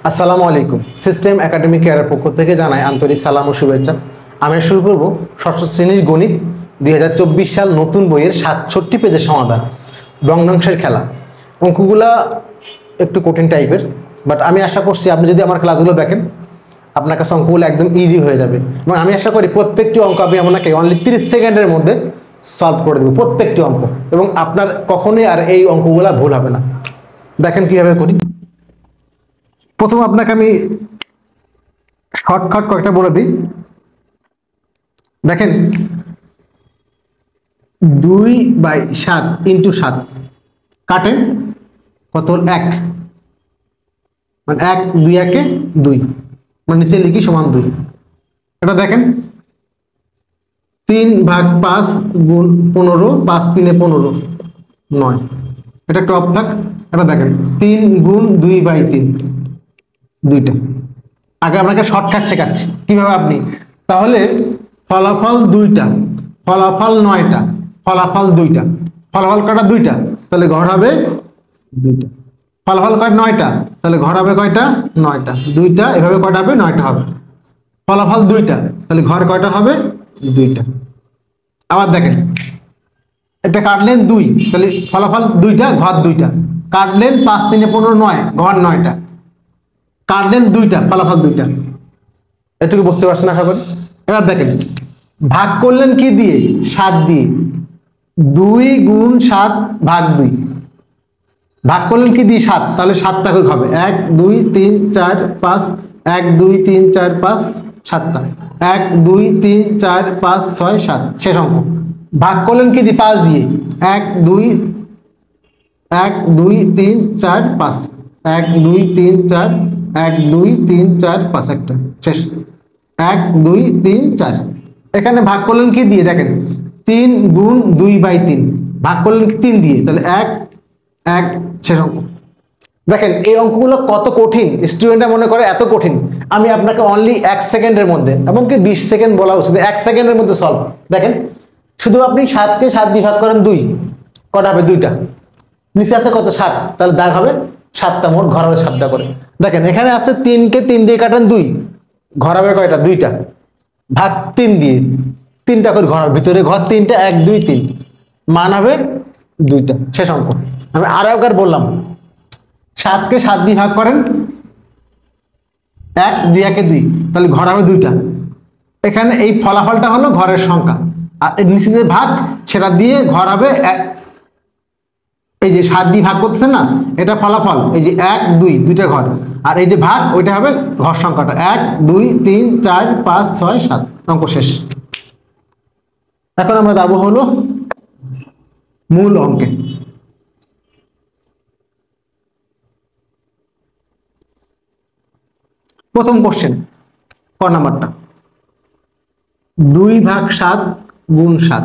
আসসালামু আলাইকুম। System academic কেয়ারের পক্ষ থেকে জানাই আন্তরিক সালাম ও শুভেচ্ছা। আমি শুরু করব ষষ্ঠ শ্রেণীর গণিত 2024 সাল নতুন বইয়ের 67 পেজের সমাধান, ভগ্নাংশের খেলা। অঙ্কগুলা একটু কঠিন টাইপের, বাট আমি আশা করছি আপনি যদি আমার ক্লাসগুলো দেখেন আপনার কাছে অঙ্কগুলো একদম ইজি হয়ে যাবে। এবং আমি আশা করি প্রত্যেকটি অঙ্ক আমি আপনাকে অনলি 30 সেকেন্ডের মধ্যে সলভ করে দেবো, প্রত্যেকটি অঙ্ক, এবং আপনার কখনোই আর এই অঙ্কগুলা ভুল হবে না। দেখেন কিভাবে করি। প্রথম আপনাকে আমি শর্টকাট কয়েকটা বলে দিই। দেখেন 2/7 ইন্টু 7 কাটেন কত হল 1, মানে 1 2 1 2, মানে নিচে লিখি সমান 2। এটা দেখেন 3/5 গুণ 15, 5 3 15 9। এটা একটু অফ থাক। এটা দেখেন 3 গুণ 2/3 দুইটা। আগে আপনাকে শর্টকাট শেখাচ্ছি কিভাবে আপনি, তাহলে ফলাফল 2টা, ফলাফল 9টা, ফলাফল 2টা, ফলাফল কয়টা 2টা, তাহলে ঘর হবে 2টা। ফলাফল কয়টা 9টা, তাহলে ঘর হবে কয়টা 9টা। 2টা এভাবে কয়টা হবে 9টা হবে। ফলাফল 2টা, তাহলে ঘর কয়টা হবে 2টা। আবার দেখেন এটা কাটলেন 2, তাহলে ফলাফল 2টা ঘর 2টা। কাটলেন 5 3 15 9, ঘর 9টা। কাটলেন 2টা, ফলাফল 2টা। এটুকু বুঝতে পারছেন আশা করি। এবার দেখেন ভাগ করলেন কি দিয়ে, 7 দিয়ে। 2 গুণ 7 ভাগ 2, ভাগ করলেন কি দিয়ে 7, তাহলে 7টা করে হবে 1 2 3 4 5, 1 2 3 4 5 7টা, 1 2 3 4 5 6 7, শেষ অঙ্ক। ভাগ করলেন কি দিয়ে 5 দিয়ে, 1 2 1 2 3 4 5, 1 2 3 4 1 2 3 4 5, একটা শেষ। 1 2 3 4। এখানে ভাগ করলেন কি দিয়ে, দেখেন 3 গুণ 2/3, ভাগ করলেন কি 3 দিয়ে, তাহলে 1 1, শেষ অঙ্ক। দেখেন এই অঙ্কগুলো কত কঠিন, স্টুডেন্টরা মনে করে এত কঠিন। আমি আপনাকে অনলি 1 সেকেন্ডের মধ্যে, এমনকি 20 সেকেন্ড বলা উচিত, 1 সেকেন্ডের মধ্যে সলভ। দেখেন শুধু আপনি 7কে 7 দিয়ে ভাগ করেন 2, কটা হবে 2টা। নিচে আছে কত 7, তাহলে দাগ হবে 7টা, মোট ঘর হবে 7টা করে। দেখেন এখানে আছে 3কে 3 দিয়ে কাটেন 2, ঘর হবে কয়টা 2টা। ভাগ 3 দিয়ে 3টা করে ঘর, ভিতরে ঘর 3টা, 1 2 3, মান হবে 2টা, শেষ অঙ্ক। আমি আরো একবার বললাম 7কে 7 দিয়ে ভাগ করেন, 1 2 1 2, তাহলে ঘর হবে 2টা। এখানে এই ফলাফলটা হলো ঘরের সংখ্যা, আর নিচে যে ভাগ সেটা দিয়ে ঘর হবে। এই যে 7 দিয়ে ভাগ করতেছেন না, এটা ফলাফল। এই যে 1 2 দুইটা ঘর, আর এই যে ভাগ ওইটা হবে ঘর সংখ্যাটা। 1 2 3 4 5 6 7, অঙ্ক শেষ। এখন আমরা যাবো হলো মূল অঙ্কে। প্রথম কোশ্চেন ক নাম্বারটা, 2/7 গুণ 7।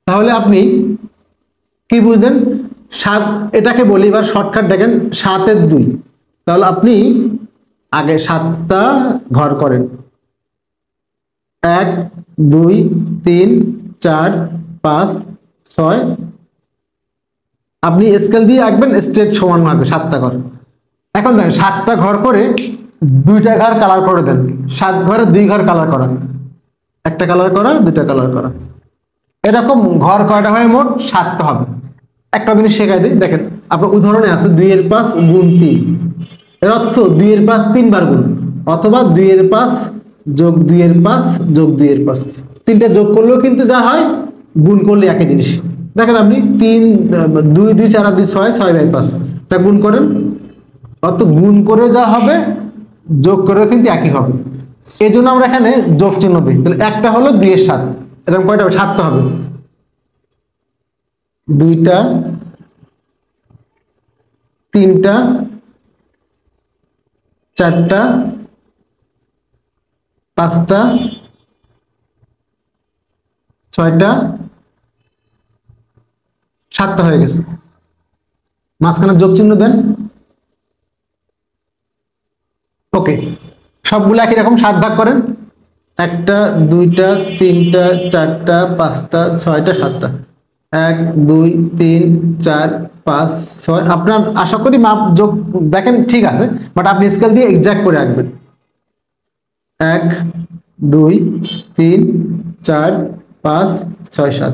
তাহলে আপনি কি বুঝলেন, 7, এটাকে বলি এবার শর্টকাট। দেখেন 7 এর 2, তাহলে আপনি আগে 7টা ঘর করেন, 1 2 3 4 5 6। আপনি স্কেল দিয়ে আঁকবেন, স্ট্রেট সমান মারবে 7টা ঘর। এখন দেখেন 7টা ঘর করে 2টা ঘর কালার করে দেন। 7 ঘরে 2 ঘর কালার করা, একটা কালার করা, 2টা কালার করা, এরকম ঘর কয়টা হয় মোট 7টা হবে। একটা জিনিস শেখাই দিই। দেখেন আপনার উদাহরণে আছে 2 এর 5 গুণ 3, এর অর্থ 2 এর 5 3 বার গুণ, অথবা 2 এর 5 যোগ 2 এর 5 যোগ 2 এর 5, তিনটা যোগ করলেও কিন্তু যা হয়, গুণ করলে একই জিনিস। দেখেন আপনি 3 2 2 4 2 6 6/5, এটা গুণ করেন, অত গুণ করে যা হবে যোগ করেও কিন্তু একই হবে। এই জন্য আমরা এখানে যোগ চিহ্ন দিই। তাহলে একটা হলো 2 এর 7, এরকম কয়টা হবে 7টা হবে। 2টা 3টা 4টা 5টা 6টা 7টা হয়ে গেছে। মাঝখানে যোগ চিহ্ন দেন। ওকে, সবগুলো একই রকম 7 ভাগ করেন, 1টা 2টা 3টা 4টা 5টা 6টা 7টা, 1 2 3 4 5 6, আপনার আশা করি মাপ যোগ দেখেন ঠিক আছে, বাট আপনি স্কেল দিয়ে এক্সাক্ট করে রাখবেন। 1 2 3 4 5 6 7,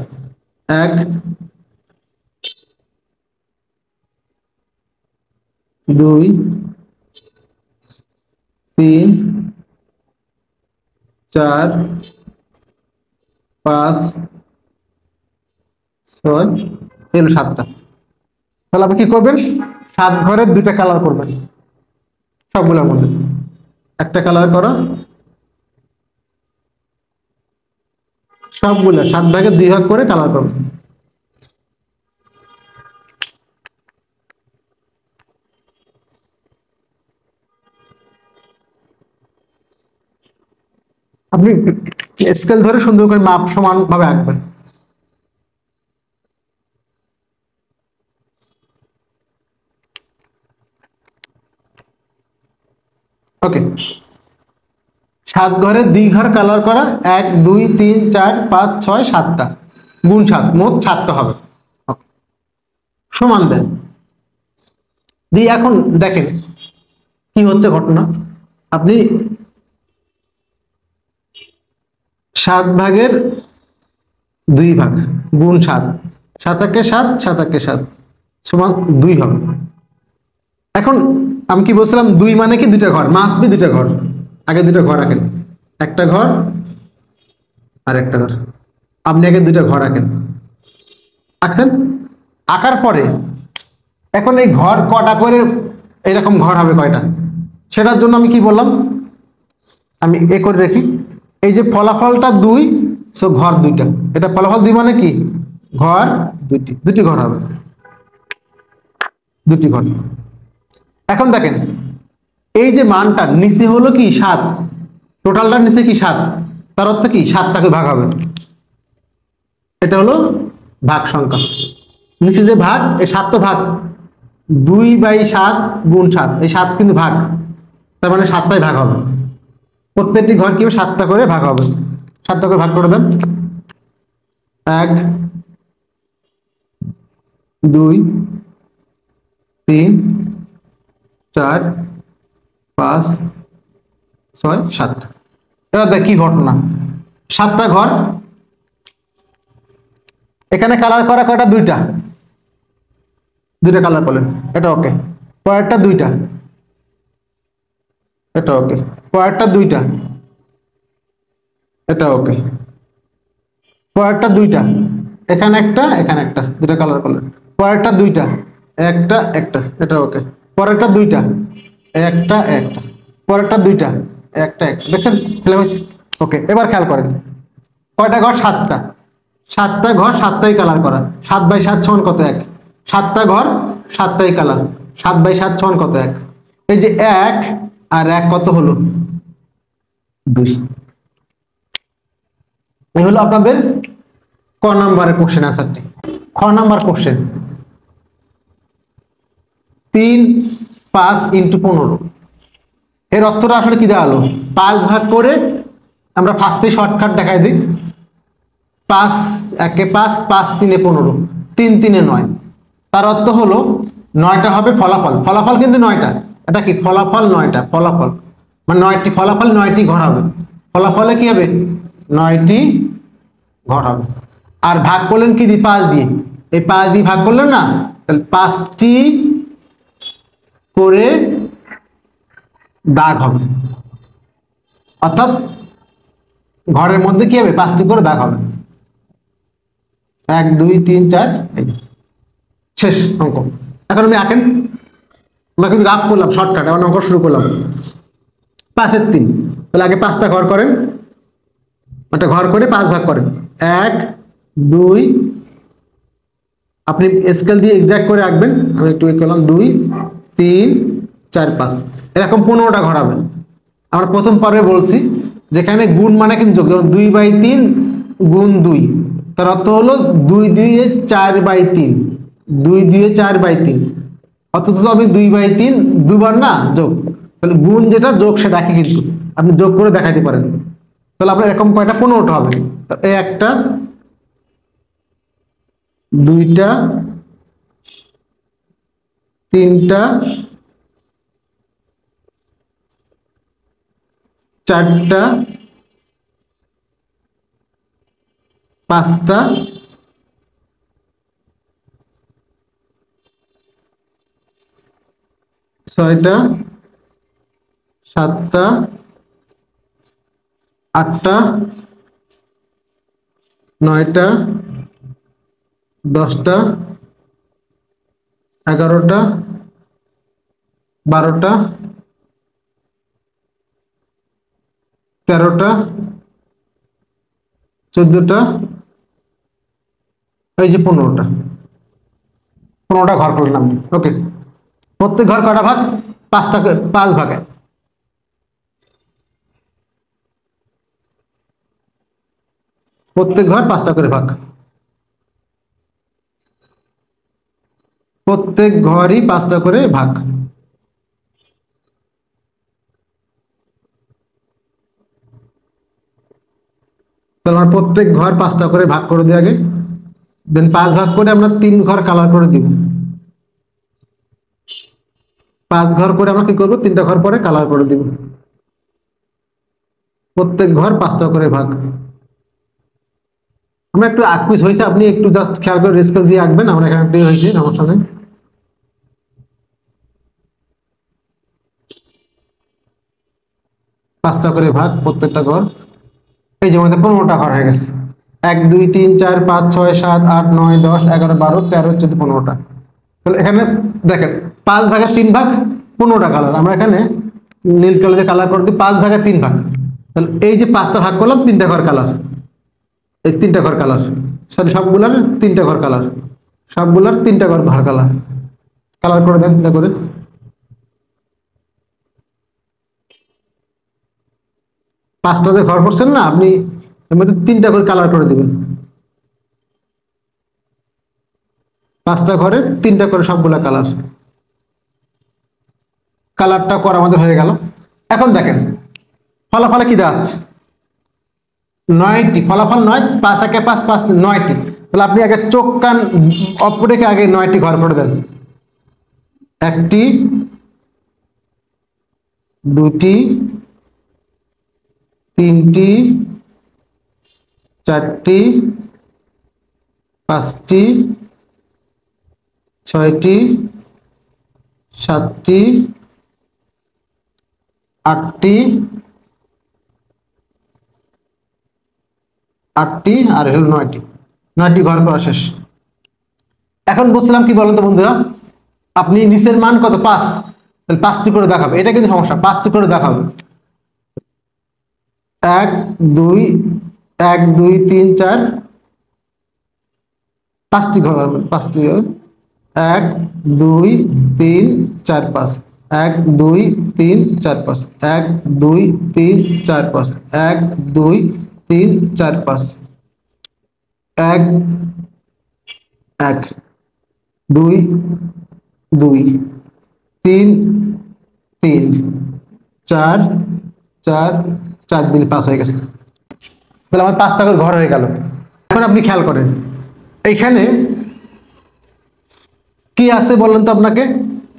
1 2 3 4 5 6, এলো 7টা। তাহলে আপনি কি করবেন, 7 ঘরের 2টা কালার করবেন সবগুলোর মধ্যে। একটা কালার করো, সবগুলো 7 ভাগে 2 ভাগ করে কালার করবেন। আপনি স্কেল ধরে সুন্দর করে মাপ সমান ভাবে আঁকবেন। ওকে, 7 ঘরে 2 ঘর কালার করা, 1 2 3 4 5 6 7টা গুণ 7, মোট 7টা হবে। ওকে, সমান দেন দিয়ে এখন দেখেন কি হচ্ছে ঘটনা। আপনি 7 ভাগের 2 ভাগ গুণ 7, 7 একে 7, 7 একে 7 সমান 2 হবে। এখন আমি কি বলছিলাম, 2 মানে কি 2টা ঘর, মাস্ট বি 2টা ঘর। আগে 2টা ঘর আঁকেন, একটা ঘর আর একটা ঘর। আপনি আগে 2টা ঘর আঁকেন, আঁকছেন, আঁকার পরে এখন এই ঘর কটা করে এরকম ঘর হবে কয়টা, সেটার জন্য আমি কি বললাম, আমি এ করে রাখি। এই যে ফলাফলটা 2, সো ঘর 2টা, এটা ফলাফল 2 মানে কি ঘর 2টি, 2টি ঘর হবে, 2টি ঘর। এখন দেখেন এই যে মানটা নিচে হলো কি 7, টোটালটা নিচে কি 7, তার অর্থ কি 7টাকে ভাগ হবে, এটা হলো ভাগ সংখ্যা। নিচে যে ভাগ, এই 7 তো ভাগ, 2/7 গুণ 7, এই 7 কিন্তু ভাগ, তার মানে 7টাই ভাগ হবে। প্রত্যেকটি ঘর কি 7টা করে ভাগ হবে, 7টা করে ভাগ করে দেন। 1 2 3 4 5 6 7। এবার দেখ কি ঘটনা, 7টা ঘর, এখানে কালার করা কয়টা, 2টা, 2টা কালার করলেন, এটা ওকে। পরেরটা 2টা, এটা ওকে। পরেরটা 2টা, এটা ওকে। পরেরটা 2টা, এখানে একটা এখানে একটা, 2টা কালার করলেন। পরেরটা 2টা, একটা একটা, এটা ওকে। পরেরটা 2টা, একটা একটা। পরেরটা 2টা, একটা একটা, দেখছেন ফেলে হয়েছে। ওকে, এবার খেয়াল করেন কয়টা ঘর, 7টা, 7টা ঘর 7টাই কালার করা, 7/7 সমান কত, 1। 7টা ঘর 7টাই কালার, 7/7 সমান কত, 1। এই যে 1 আর 1 কত হলো, 2। এই হলো আপনাদের ক নাম্বারের কোশ্চেন আনসারটি। খ নাম্বার কোশ্চেন, 3 5 × 15, এর অর্থটা আসলে কি দেওয়া হলো, 5 ভাগ করে, আমরা ফার্স্টে শর্টকাট দেখাই দিই। 5 একে 5, 5 3 15, 3 3 9, তার অর্থ হলো 9টা হবে ফলাফল, ফলাফল কিন্তু 9টা, এটা কি ফলাফল 9টা, ফলাফল মানে 9টি ফলাফল, 9টি ঘর হবে, ফলাফলে কি হবে 9টি ঘর হবে। আর ভাগ করলেন কি দিয়ে, 5 দিয়ে, এই 5 দিয়ে ভাগ করলেন না, তাহলে 5টি করে দাগ হবে, অর্থাৎ ঘরের মধ্যে কি হবে 5টি করে দাগ হবে, 1 2 3 4, শেষ অঙ্ক। এখন আমি আঁকেন, আমরা কিন্তু রাফ করলাম শর্টকাট, এখন অঙ্ক শুরু করলাম। 5 এর 3, তাহলে আগে 5টা ঘর করেন, একটা ঘর করে 5 ভাগ করেন, 1 2, আপনি স্কেল দিয়ে এক্সাক্ট করে রাখবেন, আমি একটু করলাম 2 3 4 5, এরকম 15টা ঘর হবে। আমরা প্রথম পর্বে বলছি যেখানে গুণ মানে কিন্তু যোগ, যেমন 2/3 গুণ 2, তার অর্থ হলো 2 2 4/3, 2 2 4/3, অথচ আমি 2/3 দুবার না যোগ, তাহলে গুণ যেটা যোগ সেটা একই, কিন্তু আপনি যোগ করে দেখাইতে পারেন। তাহলে আপনার এরকম কয়টা, 15টা হবে। এই একটা, 2টা, তিনটা, চারটা, পাঁচটা, ছয়টা, সাতটা, আটটা, নয়টা, 10টা, 11টা, 12টা, 13টা, 14টা, এই যে 15টা। 15টা ঘর করলাম। ওকে, প্রত্যেক ঘর কটা ভাগ? 5 ভাগে। প্রত্যেক ঘর 5টা করে ভাগ। প্রত্যেক ঘরই 5টা করে ভাগ। তাহলে আমরা প্রত্যেক ঘর 5টা করে ভাগ করে দিই আগে, দেন 5 ভাগ করে আমরা 3 ঘর কালার করে দিব। 5 ঘর করে আমরা কি করব? 3টা ঘর পরে কালার করে দিব। প্রত্যেক ঘর 5টা করে ভাগ। আমরা একটু আকুইজ হয়েছে, আপনি একটু জাস্ট খেয়াল করে রেস্কেল দিয়ে আঁকবেন। আমরা এখানে একটু হয়েছে, সমস্যা নেই। 5টা করে ভাগ প্রত্যেকটা ঘর। এই যে আমাদের 15টা ঘর হয়ে গেছে। 1 2 3 4 5 6 7 8 9 10 11 12 13 14 15টা। তাহলে এখানে দেখেন 5 ভাগের 3 ভাগ 15টা কালার। আমরা এখানে নীল কালারে কালার করে দিই 5 ভাগের 3 ভাগ। তাহলে এই যে 5টা ভাগ করলাম, 3টা ঘর কালার। এই 3টা ঘর কালার, সরি সবগুলার 3টা ঘর কালার, সবগুলার 3টা ঘর কালার। কালার করে দেন 3টা করে। পাঁচটা যে ঘর করছেন না আপনি, এর মধ্যে 3টা করে কালার করে দিবেন। 5টা ঘরে 3টা করে সবগুলা কালার। কালারটা করা আমাদের হয়ে গেল। এখন দেখেন ফলাফলে কি দাঁড়াচ্ছে? 9টি। ফলাফল 9, 5 একে 5, 5 9টি। তাহলে আপনি আগে চোখ কান অফ রেখে আগে 9টি ঘর করে দেন। 1টি, 2টি, 3টি, 4টি, 5টি, 6টি, 7টি, 8টি, 8টি আর হলো 9টি। 9টি ঘর করা শেষ। এখন বলছিলাম কি বলেন তো বন্ধুরা, আপনি নিচের মান কত? 5, তাহলে 5টি করে দেখাবে। এটা কিন্তু সমস্যা, 5টি করে দেখাবে। 1 2 1 2 3 4, 5টি ঘর, 5টি। 1 2 3 4 5, 1 2 3 4 5, 1 2 3 4 5, 1 2 3 4 5, 1 1 2 2 3 3 4 4 4 দিলে 5 হয়ে গেছে। তাহলে আমার 5টা করে ঘর হয়ে গেল। এখন আপনি খেয়াল করেন এইখানে কি আছে বলেন তো আপনাকে?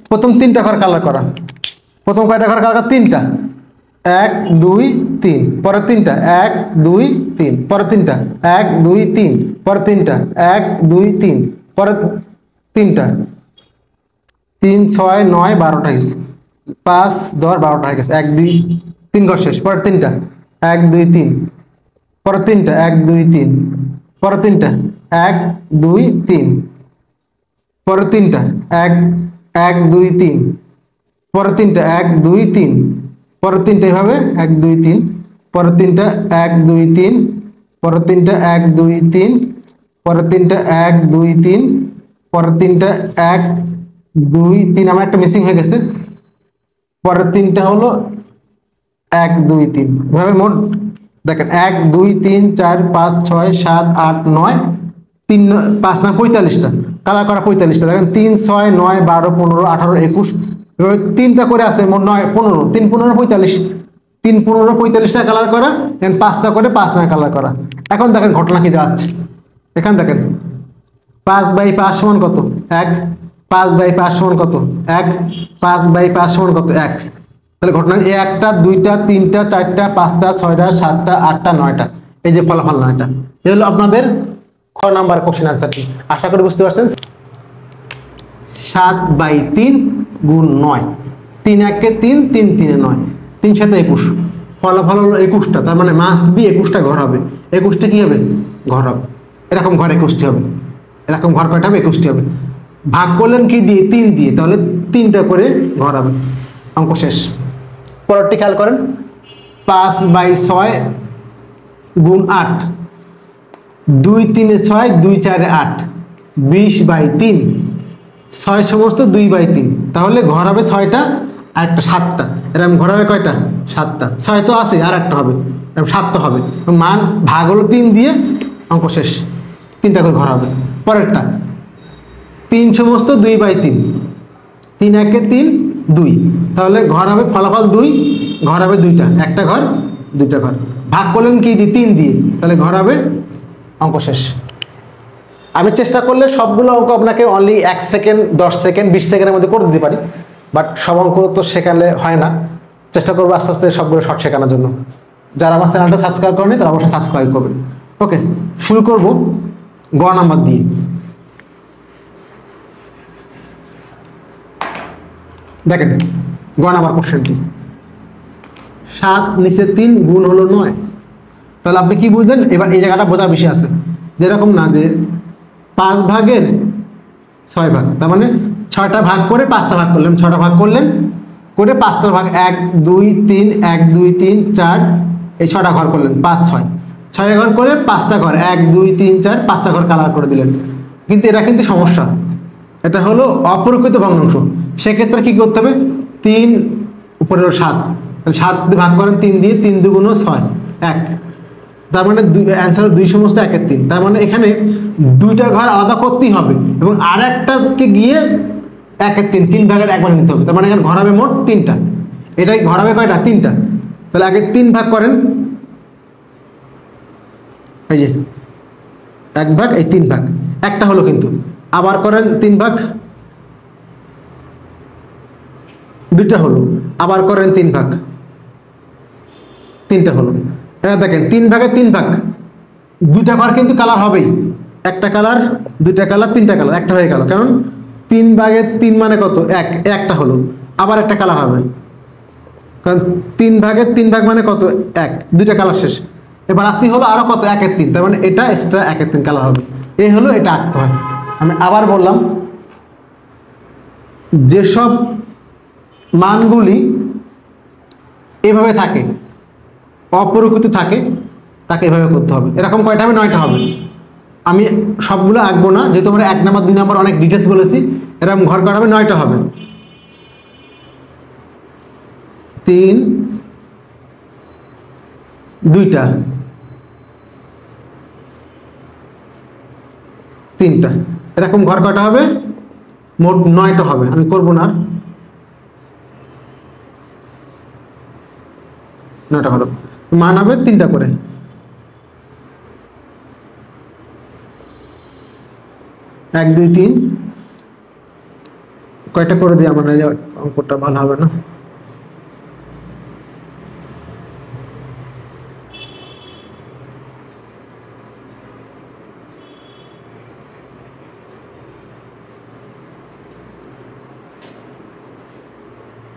প্রথম 3টা ঘর কালার করা। প্রথম কয়টা ঘর কালার করা? 3টা। 1 2 3, পরে 3টা 1 2 3, পরে 3টা 1 2 3, পরে 3টা 1 2 3, পরে 3টা 3 6 9 12টা হয়েছে। 5 10 12টা হয়ে গেছে। 1 2 3 ঘর শেষ। পরে 3টা 1 2 3, পরে 3টা 1 2 3, পরে 3টা 1 2 3, পরে 3টা 1 1 2 3, পরে 3টা 1 2 3, পরে 3টা এভাবে 1 2 3, পরে 3টা 1 2 3, পরে 3টা 1 2 3, পরে 3টা 1 2 3, পরে 3টা 1 2 3। আমার একটা মিসিং হয়ে গেছে। পরের 3টা হলো 1 2 3। এভাবে মোট দেখেন 1 2 3 4 5 6 7 8 9, 3 5 9 45টা কালার করা। 45টা দেখেন 3 6 9 12 15 18 21, এভাবে 3টা করে আছে মোট 9 15, 3 15 45, 3 15 45টা কালার করা। দেন 5টা করে 5 9 কালার করা। এখন দেখেন ঘটনা কি যাচ্ছে। এখানে দেখেন 5 বাই 5 সমান কত? 1। 5/5 সমান কত 1, 5/5 সমান কত 1। তাহলে ঘটনা একটা, দুইটা, তিনটা, চারটা, পাঁচটা, ছয়টা, সাতটা, আটটা, নয়টা, এই যে ফলাফল 9টা। এই হলো আপনাদের খ নাম্বার কোশ্চেন আনসারটি। আশা করি বুঝতে পারছেন। 7/3 গুণ 9, 3 1 3, 3 3 9, 3 7 21, ফলাফল হলো 21টা। তার মানে মাস্ট বি 21টা ঘর হবে। 21টা কি হবে ঘর হবে, এরকম ঘর 21টি হবে। এরকম ঘর কয়টা হবে 21টি হবে। ভাগ করলেন কি দিয়ে 3 দিয়ে, তাহলে 3টা করে ঘর হবে। অঙ্ক শেষ। পরেরটি খেয়াল করেন, 5/6 গুণ 8, 2 3 6, 2 4 8, 20/3, 6 সমস্ত 2/3, তাহলে ঘর হবে 6টা আর একটা 7টা। এরকম ঘর হবে কয়টা 7টা। 6 তো আছে আর একটা হবে, এরকম 7টা হবে। মান ভাগ হলো 3 দিয়ে, অঙ্ক শেষ। 3টা করে ঘর হবে। পরেরটা 3 সমস্ত 2/3, 3 1 3, 2, তাহলে ঘর হবে ফলাফল 2, ঘর হবে 2টা, একটা ঘর 2টা ঘর। ভাগ করলেন কি দিয়ে 3 দিয়ে, তাহলে ঘর হবে, অঙ্ক শেষ। আমি চেষ্টা করলে সবগুলো অঙ্ক আপনাকে অনলি 1 সেকেন্ড, 10 সেকেন্ড, 20 সেকেন্ডের মধ্যে করে দিতে পারি, বাট সব অঙ্ক তো শেখালে হয় না। চেষ্টা করবো আস্তে আস্তে সবগুলো শর্ট শেখানোর জন্য। যারা আমার চ্যানেলটা সাবস্ক্রাইব করেনি তারা অবশ্যই সাবস্ক্রাইব করবেন। ওকে, শুরু করব গ নাম্বার দিয়ে। দেখেন গ নাম্বার কোশ্চেনটি, 7 নিচে 3 গুণ হলো 9। তাহলে আপনি কি বুঝলেন এবার? এই জায়গাটা বোঝার বিষয় আছে, যেরকম না যে 5 ভাগের 6 ভাগ, তার মানে 6টা ভাগ করে 5টা ভাগ করলেন, 6টা ভাগ করলেন করে 5টা ভাগ, 1 2 3, 1 2 3 4, এই 6টা ঘর করলেন, 5 6, 6 ঘর করে 5টা ঘর, 1 2 3 4, 5টা ঘর কালার করে দিলেন। কিন্তু এটা কিন্তু সমস্যা, এটা হলো অপ্রকৃত ভগ্নাংশ। সেক্ষেত্রে কি করতে হবে? 3 উপরে 7, 7 দিয়ে ভাগ করেন 3 দিয়ে, 3 2 6, 1, তার মানে অ্যান্সার 2 সমস্ত 1 এর 3। তার মানে এখানে 2টা ঘর আলাদা করতেই হবে এবং আর একটাকে গিয়ে 1 এর 3, 3 ভাগের 1 ভাগ নিতে হবে। তার মানে এখানে ঘর হবে মোট 3টা, এটাই ঘর হবে কয়টা 3টা। তাহলে আগে 3 ভাগ করেন, এই যে 1 ভাগ, এই 3 ভাগ, একটা হলো কিন্তু। আবার করেন 3 ভাগ, 2টা হলো। আবার করেন 3 ভাগ, 3টা হলো। হ্যাঁ দেখেন 3 ভাগে 3 ভাগ, 2টা ঘর কিন্তু কালার হবেই। একটা কালার, 2টা কালার, 3টা কালার, একটা হয়ে গেল। কারণ 3 ভাগে 3 মানে কত 1, একটা হলো। আবার একটা কালার হবে, কারণ 3 ভাগে 3 ভাগ মানে কত 1, 2টা কালার শেষ। এবার আসি হলো আরো কত 1 এর 3, তার মানে এটা এক্সট্রা 1 এর 3 কালার হবে। এই হলো, এটা আঁকতে হয়। আমি আবার বললাম, যেসব মানগুলি এভাবে থাকে, অপ্রকৃত থাকে, তাকে এভাবে করতে হবে। এরকম কয়টা হবে? 9টা হবে। আমি সবগুলো আঁকবো না, যেহেতু আমরা 1 নাম্বার 2 নাম্বার অনেক ডিটেলস বলেছি। এরকম ঘর কয়টা হবে? 9টা হবে। 3 2টা, 3টা, এরকম ঘর কয়টা হবে? মোট 9টা হবে। আমি করব না, 9টা হলো। মান হবে 3টা করে। 1 2 3, কয়টা করে দিই আমার, অঙ্কটা ভালো হবে না।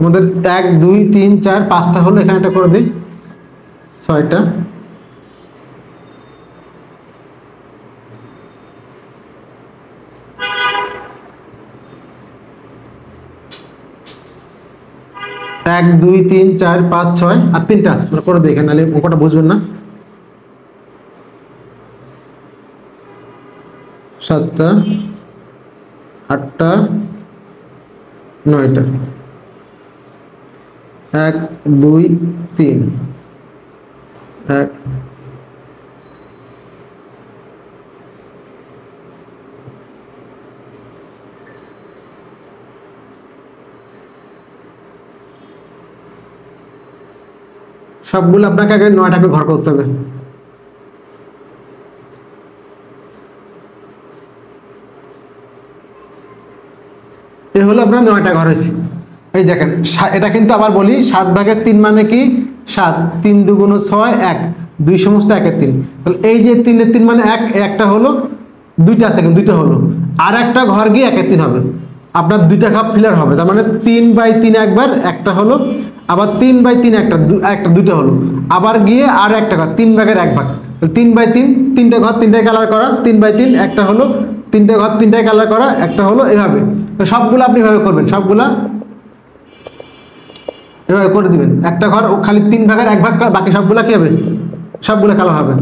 আমাদের 1 2 3 4 5টা হলো, এখানে একটা করে দিই 6টা। এক 2 3 4 5 6 আর 3টা আছে, করে দিই এখানে, নাহলে অঙ্কটা বুঝবেন না। 7টা 8টা 9টা, 1 2 3, 1 সবগুলো আপনাকে আগে 9টাকে ঘর করতে হবে। হলো আপনার 9টা ঘর হয়েছে। এই দেখেন এটা কিন্তু আবার বলি 7 ভাগের 3 মানে কি 7, 3 দুগুণ 6, 1, 2 সমস্ত 1 এর 3। তাহলে এই যে 3 এর 3 মানে 1, একটা হলো, দুইটা আছে কিন্তু দুইটা হলো, আর একটা ঘর গিয়ে 1 এর 3 হবে, আপনার দুইটা ঘর ফিলার হবে। তার মানে 3/3 একবার একটা হলো, আবার 3/3 একটা দুইটা হলো, আবার গিয়ে আর একটা ঘর 3 ভাগের 1 ভাগ। 3/3 তিনটা ঘর তিনটাই কালার করা, 3/3 একটা হলো, তিনটা ঘর তিনটাই কালার করা একটা হলো, এভাবে সবগুলো আপনি এভাবে করবেন, সবগুলা এভাবে করে দিবেন। একটা ঘর খালি 3 ভাগের 1 ভাগ, বাকি সবগুলা কি হবে, সবগুলো কালার হবে,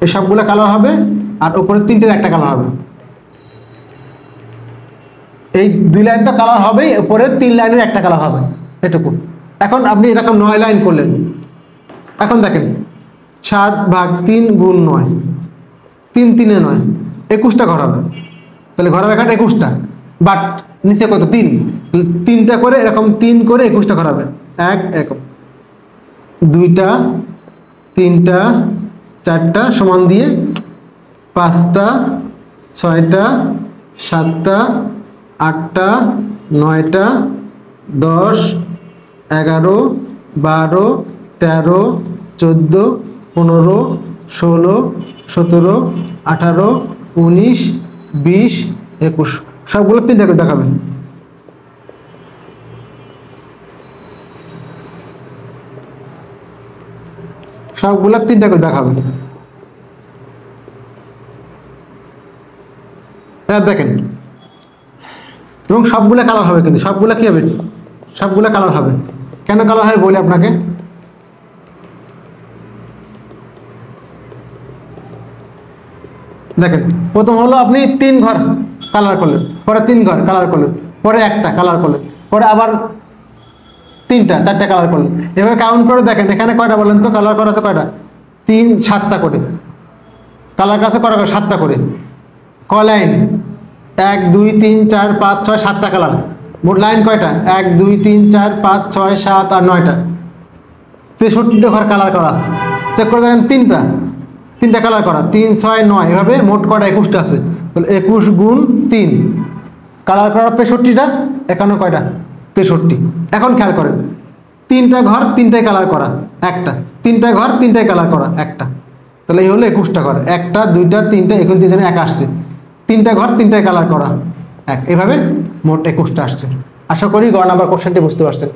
এই সবগুলো কালার হবে, আর উপরে 3টের একটা কালার হবে। এই 2 লাইন তো কালার হবে, উপরে 3 লাইনের একটা কালার হবে, এটুকু। এখন আপনি এরকম 9 লাইন করলেন। এখন দেখেন 7 ভাগ 3 গুণ 9, 3 3 এ 9, 21টা ঘর হবে। তাহলে ঘর হবে এখানে 21টা, বাট নিচে কত 3, 3টা করে এরকম 3 করে 21টা ঘর হবে। 1 1 2টা 3টা 4টা সমান দিয়ে 5টা 6টা 7টা 8টা 9টা 10 11 12 13 14 15 16 17 18 19 20 21, সবগুলো 3টা করে দেখাবে। সবগুলা 3টা করে দেখাবে। দেখেন, এবং সবগুলা কালার হবে, কিন্তু সবগুলা কি হবে, সবগুলা কালার হবে। কেন কালার হবে বলি আপনাকে। দেখেন প্রথম হলো আপনি 3 ঘর কালার করলেন, পরে 3 ঘর কালার করলেন, পরে একটা কালার করলেন, পরে আবার 3টা 4টা কালার করলেন। এভাবে কাউন্ট করে দেখেন এখানে কয়টা বলেন তো, কালার করা আছে কয়টা, 3 7টা করে কালার কাছে করা 7টা করে। ক লাইন 1 2 3 4 5 6 7টা কালার। মোট লাইন কয়টা, 1 2 3 4 5 6 7 আর 9টা, 63টা ঘর কালার করা আছে। চেক করে দেখেন 3টা কালার করা, 3 6 9, এভাবে মোট কয়টা 21টা আছে। তাহলে 21 গুণ 3 কালার করা 65টা, এখানে কয়টা 63। এখন খেয়াল করেন 3টা ঘর 3টাই কালার করা একটা, 3টা ঘর 3টাই কালার করা একটা, তাহলে এই হলো 21টা ঘর। 1টা 2টা 3টা, এখন 3 1 আসছে, 3টা ঘর 3টাই কালার করা 1, এভাবে মোট 21টা আসছে। আশা করি গ নাম্বার কোশ্চেনটি বুঝতে পারছেন।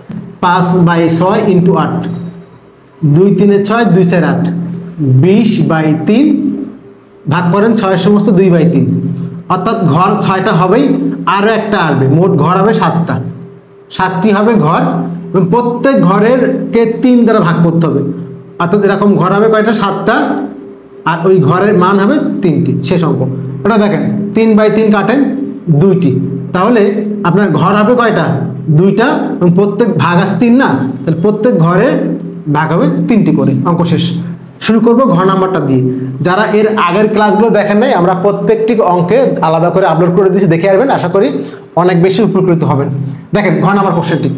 5/6 × 8, 2 3 6 2 4 8, 20/3 ভাগ করেন 6 সমস্ত 2/3, অর্থাৎ ঘর 6টা হবেই, আরও একটা আসবে, মোট ঘর হবে 7টা, 7টি হবে ঘর, এবং প্রত্যেক ঘরের কে 3 দ্বারা ভাগ করতে হবে, অর্থাৎ এরকম ঘর হবে কয়টা 7টা, আর ওই ঘরের মান হবে 3টি, শেষ অঙ্ক। ওটা দেখেন 3/3 কাটেন 2টি, তাহলে আপনার ঘর হবে কয়টা 2টা, এবং প্রত্যেক ভাগ আছে 3 না, তাহলে প্রত্যেক ঘরের ভাগ হবে 3টি করে। অঙ্ক শেষ। শুরু করব ঘ নাম্বারটা দিয়ে। যারা এর আগের ক্লাসগুলো দেখেন নাই, আমরা প্রত্যেকটি অঙ্কে আলাদা করে আপলোড করে দিয়েছি, দেখে আসবেন, আশা করি অনেক বেশি উপকৃত হবেন। দেখেন ঘ নাম্বার কোশ্চেনটি,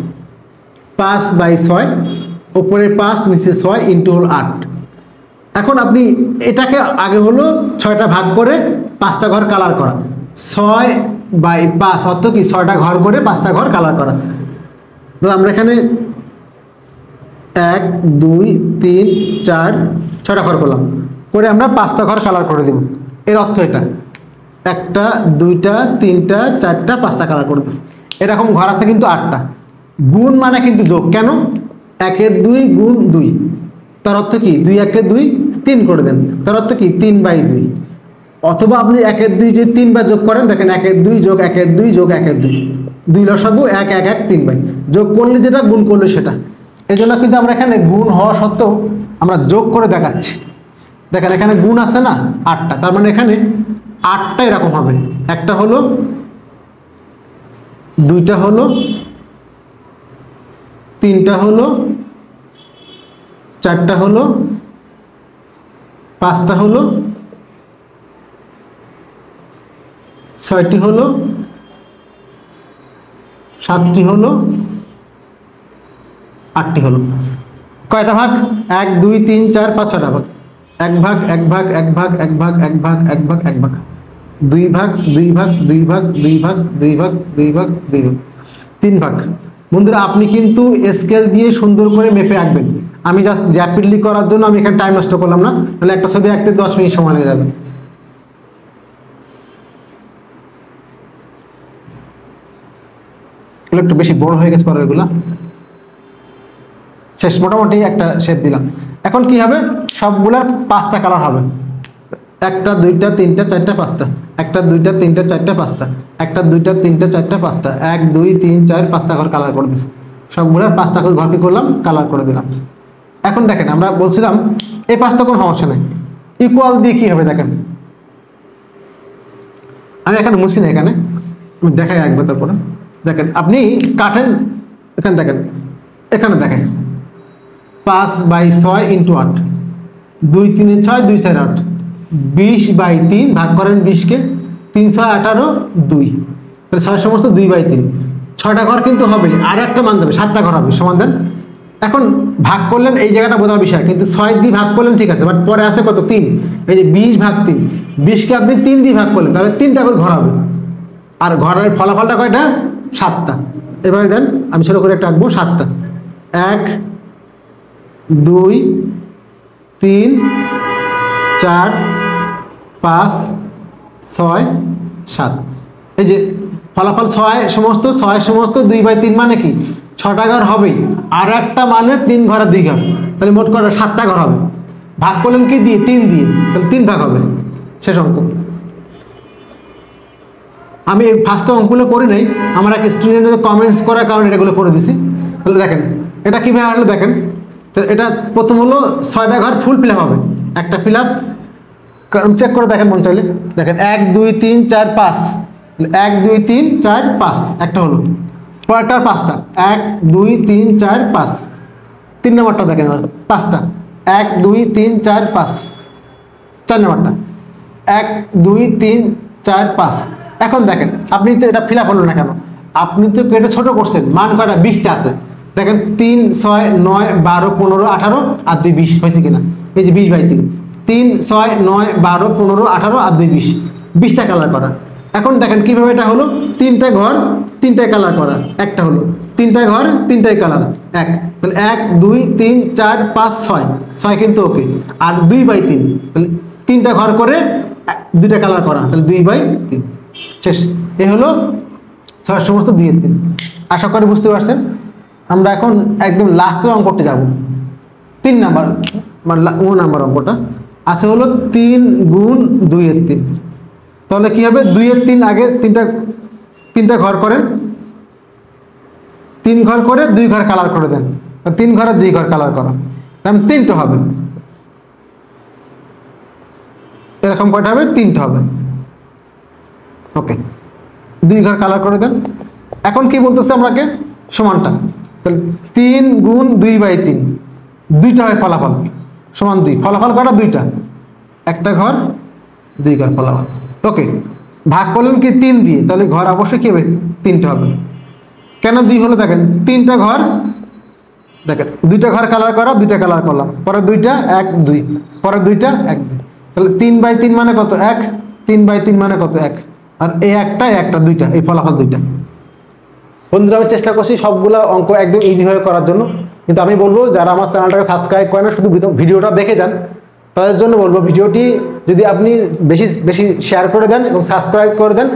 5/6, উপরে 5 নিচে 6 ইন্টু হল 8। এখন আপনি এটাকে আগে হলো 6টা ভাগ করে 5টা ঘর কালার করা, 6/5 অর্থ কি 6টা ঘর করে 5টা ঘর কালার করা। তো আমরা এখানে 1 2 3 4 6টা ঘর করলাম, করে আমরা 5টা ঘর কালার করে দেব। এর অর্থ এটা, 1টা 2টা 3টা 4টা 5টা কালার করে দিচ্ছি। এরকম ঘর আছে কিন্তু 8টা। গুণ মানে কিন্তু যোগ, কেন 1 এর 2 গুণ 2, তার অর্থ কি 2 1 এর 2 3 করে দেন, তার অর্থ কি 3/2। অথবা আপনি 1 এর 2 যদি 3 বার যোগ করেন, দেখেন 1 এর 2 যোগ 1 এর 2 যোগ 1 এর 2, 2 লসাগু 1 1 1 3/, যোগ করলে যেটা গুণ করলে সেটা। এই জন্য কিন্তু আমরা এখানে গুণ হওয়া সত্ত্বেও আমরা যোগ করে দেখাচ্ছি। দেখেন এখানে গুণ আছে না 8টা, তার মানে এখানে 8টা এরকম হবে, একটা হলো, 2টা হলো, 3টা হলো, 4টা হলো, 5টা হলো, 6টি হলো, 7টি হলো, 8টি হলো। কয়টা ভাগ, 1 2 3 4 5 6টা ভাগ, 1 ভাগ 1 ভাগ 1 ভাগ 1 ভাগ 1 ভাগ 1 ভাগ 1 ভাগ। 2 ভাগ 2 ভাগ 2 ভাগ 2 ভাগ 2 ভাগ 2 ভাগ 2 ভাগ 3 ভাগ। বন্ধুরা আপনি কিন্তু স্কেল দিয়ে সুন্দর করে মেপে আঁকবেন। আমি জাস্ট র্যাপিডলি করার জন্য আমি এখানে টাইম নষ্ট করলাম না, তাহলে একটা ছবি আঁকতে 10 মিনিট সময় লেগে যাবে। এগুলো একটু বেশি বড় হয়ে গেছে, পরে এগুলা শেষ, মোটামুটি একটা শেপ দিলাম। এখন কি হবে, সবগুলার 5টা কালার হবে, 1টা 2টা 3টা 4টা 5টা, 1টা 2টা 3টা 4টা 5টা, 1টা 2টা 3টা 4টা 5টা, 1 2 3 4 5টা ঘর কালার করে দিচ্ছি। সবগুলার 5টা করে ঘর কি করলাম, কালার করে দিলাম। এখন দেখেন আমরা বলছিলাম এই 5টা কোনো সমস্যা নেই, ইকুয়াল দিয়ে কি হবে দেখেন, আমি এখানে মুছি না, এখানে আমি দেখাই একবার, তারপরে দেখেন আপনি কাটেন, এখানে দেখেন, এখানে দেখেন 5/6 × 8, 2 3 6 2 4 8, 20/3 ভাগ করেন 20 কে, 3 6 18 2, তাহলে 6 সমস্ত 2/3, 6টা ঘর কিন্তু হবে, আর একটা মান যাবে, 7টা ঘর হবে, সমান দেন। এখন ভাগ করলেন, এই জায়গাটা বোঝার বিষয়, কিন্তু 6 দিয়ে ভাগ করলেন ঠিক আছে, বাট পরে আছে কত 3, এই যে 20 ভাগ 3, 20 কে আপনি 3 দিয়ে ভাগ করলেন, তাহলে 3টা করে ঘর হবে, আর ঘরের ফলাফলটা কয়টা, 7টা। এবারে দেন, আমি ছোট করে একটা আঁকবো, 7টা, 1 2 3 4 5 6 7, এই যে ফলাফল 6 সমস্ত 2/3 মানে কি 6টা ঘর হবে, আর একটা মানে 3 ঘরে 2 ঘর, তাহলে মোট করে 7টা ঘর হবে। ভাগ করলেন কি দিয়ে, 3 দিয়ে, তাহলে 3 ভাগ হবে, শেষ অঙ্ক। আমি এই ফার্স্ট অঙ্কগুলো করি নাই, আমার এক স্টুডেন্ট কমেন্টস করার কারণে এগুলো করে দিছি। তাহলে দেখেন এটা কিভাবে হলো, দেখেন এটা প্রথম হলো 6টা ঘর ফুল ফিল আপ হবে, একটা ফিল আপ চেক করে দেখেন মন চাইলে, দেখেন 1 2 3 4 5, 1 2 3 4 5 একটা হলো, পরেরটার 5টা, 1 2 3 4 5, 3 নম্বরটা দেখেন 5টা, 1 2 3 4 5, 4 নম্বরটা 1 2 3 4 5। এখন দেখেন আপনি তো এটা ফিল আপ হলো না কেন, আপনি তো এটা ছোট করছেন, মান কয়টা 20টা আছে, দেখেন 3 6 9 12 15 18 আর 2 20 হয়েছে কিনা, এই যে 20/3, 3 6 9 12 15 18 আর 2 20, 20টা কালার করা। এখন দেখেন কিভাবে এটা হলো, 3টা ঘর 3টাই কালার করা, একটা হলো 3টা ঘর 3টাই কালার 1, তাহলে 1 2 3 4 5 6, 6 কিন্তু ওকে, আর 2/3, তাহলে 3টা ঘর করে 2টা কালার করা, তাহলে 2/3 শেষ। এই হলো 6 সমস্ত 2/3। আশা করি বুঝতে পারছেন। আমরা এখন একদম লাস্টের অঙ্কটা যাব, 3 নাম্বার মানে 9 নাম্বার অঙ্কটা আছে হলো 3 গুণ 2/3। তাহলে কি হবে, 2/3 আগে 3টা ঘর করেন, 3 ঘর করে 2 ঘর কালার করে দেন, 3 ঘরে 2 ঘর কালার করা, তাহলে 3টা হবে, এরকম কয়টা হবে, 3টা হবে, ওকে। 2 ঘর কালার করে দেন। এখন কি বলতেছে আমাকে, সমানটা, তাহলে 3 গুণ 2/3, 2টা হয় ফলাফল, সমান 2, ফলাফল কয়টা, 2টা, একটা ঘর 2 ঘর ফলাফল, ওকে। ভাগ করলেন কি 3 দিয়ে, তাহলে ঘর অবশ্যই কি হবে, 3টা হবে। কেন 2 হলো, দেখেন 3টা ঘর, দেখেন 2টা ঘর কালার করা, 2টা কালার করলাম, পরে 2টা 1 2, পরে 2টা 1 2, তাহলে 3/3 মানে কত, 1, 3/3 মানে কত, 1, আর এই একটা 2টা, এই ফলাফল 2টা। বন্ধুরা আমি চেষ্টা করছি সবগুলো অঙ্ক একদম ইজিভাবে করার জন্য, কিন্তু আমি বলবো যারা আমার চ্যানেলটাকে সাবস্ক্রাইব করে না, শুধু ভিডিওটা দেখে যান, তাদের জন্য বলবো ভিডিওটি যদি আপনি বেশি বেশি শেয়ার করে দেন এবং সাবস্ক্রাইব করে দেন,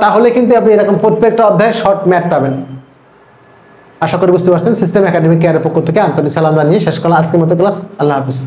তাহলে কিন্তু আপনি এরকম প্রত্যেকটা অধ্যায়ে শর্ট ম্যাথ পাবেন। আশা করি বুঝতে পারছেন। সিস্টেম একাডেমি কেয়ারের পক্ষ থেকে আন্তরিক সালাম জানিয়ে শেষ করলাম আজকের মতো ক্লাস। আল্লাহ হাফিজ।